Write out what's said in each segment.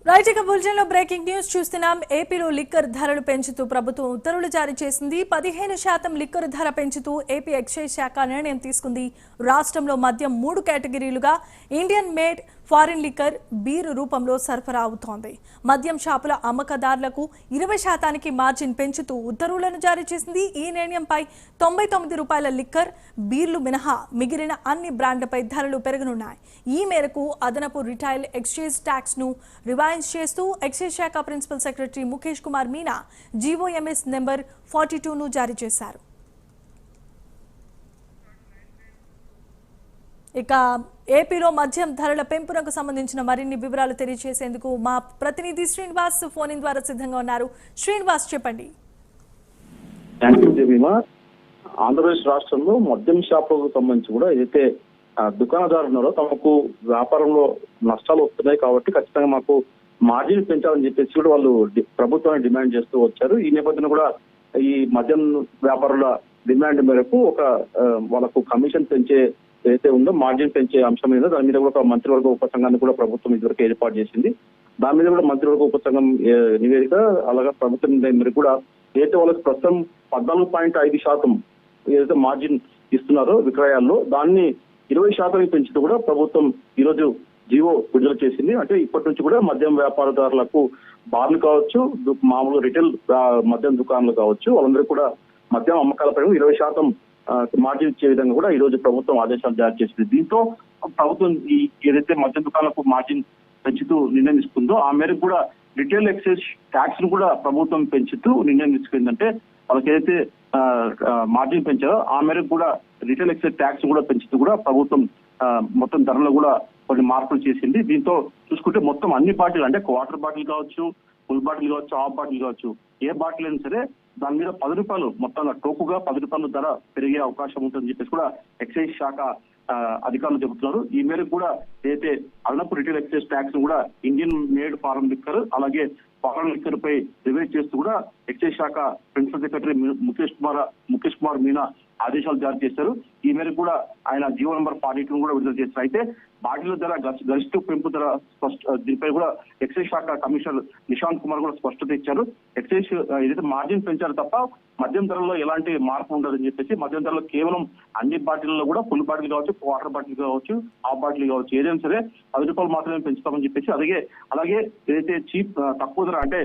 Right ఇక bulletin లో breaking news చూస్తున్నాం. ఏపీలో లిక్కర్ ధరలు పెంచుతూ ప్రభుత్వం ఉత్తర్వులు జారీ చేసింది. 15% లిక్కర్ ధర పెంచుతూ ఏపీ ఎక్సైజ్ శాఖ నిర్ణయం తీసుకుంది. రాష్ట్రంలో మద్యం 3 కేటగిరీలుగా Indian made, foreign liquor, beer రూపంలో సరఫరా అవుతోంది. మద్యం షాపుల అమ్మకదారులకు 20% మార్జిన్ పెంచుతూ ఉత్తర్వులను జారీ చేసింది. ఈ నిర్ణయంపై 99 రూపాయల లిక్కర్, బీర్లు మినహా మిగిలిన అన్ని బ్రాండ్లపై ధరలు పెరగనున్నాయి. ఈ మేరకు అదనపు రిటైల్ ఎక్సైజ్ ట్యాక్స్ ను రివైజ్ చేస్తూ ఎక్సైజ్ శాఖ principal secretary Mukesh Kumar Meena GOMS number 42ను జారీ చేశారు. ఇక ఏపీలో మద్యం ధరల పెంపునకు సంబంధించిన మరిన్ని వివరాలు తెలియజేసేందుకు మా ప్రతినిధి శ్రీనివాస్ ఫోన్ ఇన్ ద్వారా సిద్ధంగా ఉన్నారు. శ్రీనివాస్, చెప్పండి. ఆంధ్రప్రదేశ్ రాష్ట్రంలో మద్యం షాపులకు సంబంధించి కూడా ఏదైతే దుకాణదారులు ఉన్నారో తమకు వ్యాపారంలో నష్టాలు వస్తున్నాయి కాబట్టి ఖచ్చితంగా మాకు మార్జిన్ పెంచాలని చెప్పేసి కూడా వాళ్ళు ప్రభుత్వాన్ని డిమాండ్ చేస్తూ వచ్చారు. ఈ నేపథ్యంలో కూడా ఈ మద్యం వ్యాపారుల డిమాండ్ మేరకు వాళ్ళకు కమిషన్ పెంచే ఏదైతే ఉందో మార్జిన్ పెంచే అంశం మీద దాని మీద కూడా ఒక మంత్రివర్గ ఉపసంఘాన్ని కూడా ప్రభుత్వం ఇదివరకు ఏర్పాటు చేసింది. దాని మీద కూడా మంత్రివర్గ ఉపసంఘం నివేదిక అలాగే ప్రభుత్వం మేరకు కూడా ఏదైతే వాళ్ళకి ప్రస్తుతం 14.5% ఏదైతే మార్జిన్ ఇస్తున్నారో విక్రయాల్లో దాన్ని 20% పెంచుతూ కూడా ప్రభుత్వం ఈరోజు జీవో విడుదల చేసింది. అంటే ఇప్పటి నుంచి కూడా మద్యం వ్యాపారదారులకు బార్లు కావచ్చు, మామూలు రిటైల్ మద్యం దుకాణాలు కావచ్చు, వాళ్ళందరూ కూడా మద్యం అమ్మకాలపై 20% మార్జిన్ ఇచ్చే విధంగా కూడా ఈ రోజు ప్రభుత్వం ఆదేశాలు జారీ చేసింది. దీంతో ప్రభుత్వం ఏదైతే మద్యం దుకాణాలకు మార్జిన్ పెంచుతూ నిర్ణయం తీసుకుందో ఆ మేరకు కూడా రిటైల్ ఎక్సైజ్ ట్యాక్స్ ను కూడా ప్రభుత్వం పెంచుతూ నిర్ణయం తీసుకుందంటే వాళ్ళకి ఏదైతే మార్జిన్ పెంచారో ఆ మేరకు కూడా రిటైల్ ఎక్సైజ్ ట్యాక్స్ కూడా పెంచుతూ కూడా ప్రభుత్వం మొత్తం ధరలు కూడా కొన్ని మార్పులు చేసింది. దీంతో చూసుకుంటే మొత్తం అన్ని బాటిల్ అంటే వాటర్ బాటిల్ కావచ్చు, ఫుల్ బాటిల్ కావచ్చు, హాఫ్ బాటిల్ కావచ్చు, ఏ బాటిల్ అయినా సరే దాని మీద 10 రూపాయలు మొత్తంగా టోకుగా 10 రూపాయలు ధర పెరిగే అవకాశం ఉంటుందని చెప్పేసి కూడా ఎక్సైజ్ శాఖ అధికారులు చెబుతున్నారు. ఈ మేరకు కూడా ఏదైతే అదనపు రిటైల్ ఎక్సైజ్ ట్యాక్స్ కూడా ఇండియన్ మేడ్ ఫారెన్ లిక్కర్ అలాగే ఫారెన్ లిక్కర్ పై రివైజ్ చేస్తూ కూడా ఎక్సైజ్ శాఖ ప్రిన్సిపల్ సెక్రటరీ ముఖేష్ కుమార్ మీనా ఆదేశాలు జారీ చేశారు. ఈ మేరకు కూడా ఆయన జీవో నెంబర్ 42 కూడా విడుదల చేస్తారు. అయితే బాటిల్ ధర గరిష్ట పెంపు ధర దీనిపై కూడా ఎక్సైజ్ శాఖ కమిషనర్ నిశాంత్ కుమార్ కూడా స్పష్టత ఇచ్చారు. ఎక్సైజ్ ఏదైతే మార్జిన్ పెంచారు తప్ప మద్యం ధరలో ఎలాంటి మార్పు ఉండదని చెప్పేసి మద్యం ధరలో కేవలం అన్ని బాటిల్లో కూడా ఫుల్ బాటిల్ కావచ్చు, వాటర్ బాటిల్ కావచ్చు, హాఫ్ బాటిల్ కావచ్చు, ఏదైనా సరే 10 రూపాయలు మాత్రమే పెంచుతామని చెప్పేసి అలాగే ఏదైతే తక్కువ ధర అంటే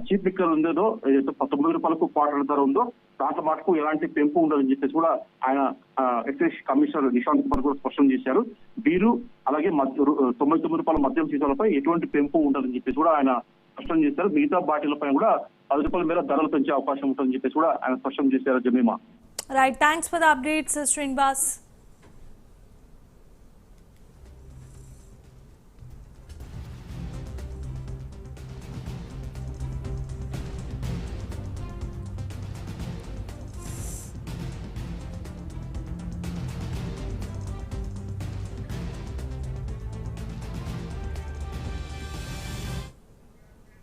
చీప్ లిక్కర్ ఉందో ఏదైతే 19 రూపాయలకు క్వార్టర్ ధర ఉందో దాంట్లో మటుకు ఎలాంటి పెంపు ఉండదని చెప్పేసి కూడా ఆయన ఎక్సైజ్ కమిషనర్ నిశాంత్ కుమార్ కూడా స్పష్టం చేశారు. బీరు అలాగే 99 రూపాయల మద్యం సీసాలపై ఎటువంటి పెంపు ఉండదని చెప్పేసి కూడా ఆయన స్పష్టం చేశారు. మిగతా బాటిల్ పైన కూడా 10 రూపాయల మేర ధరలు పెంచే అవకాశం ఉంటుందని చెప్పేసి కూడా ఆయన స్పష్టం చేశారు. Jemimah, right, thanks for the updates Srinivas.